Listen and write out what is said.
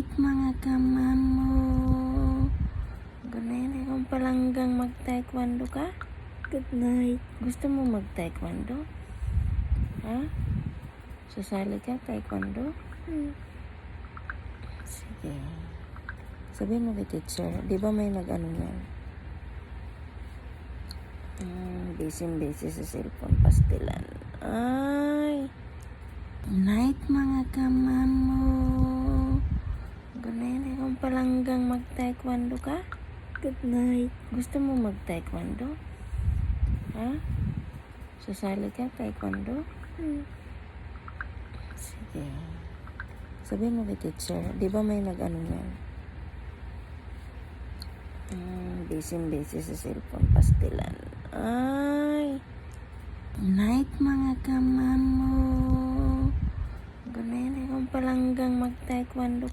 Night mga kamamo. Good night. Kung palanggang mag-taekwondo ka? Good night. Gusto mo mag-taekwondo? Ha? Sasali ka taekwondo? Sige. Sabihin mo kay teacher, di ba may nag-ano yan? Busy sa cellphone, pastilan. Ay! Night mga kamamo. Good night. Kung palanggang mag-taekwondo ka? Good night. Gusto mo mag-taekwondo? Ha? Sasali ka taekwondo? Sige. Sabihin mo kay teacher, di ba may nag-ano yan? Busy sa cellphone, pastilan. Ay! Night mga kamamo. Good night. Kung palanggang mag-taekwondo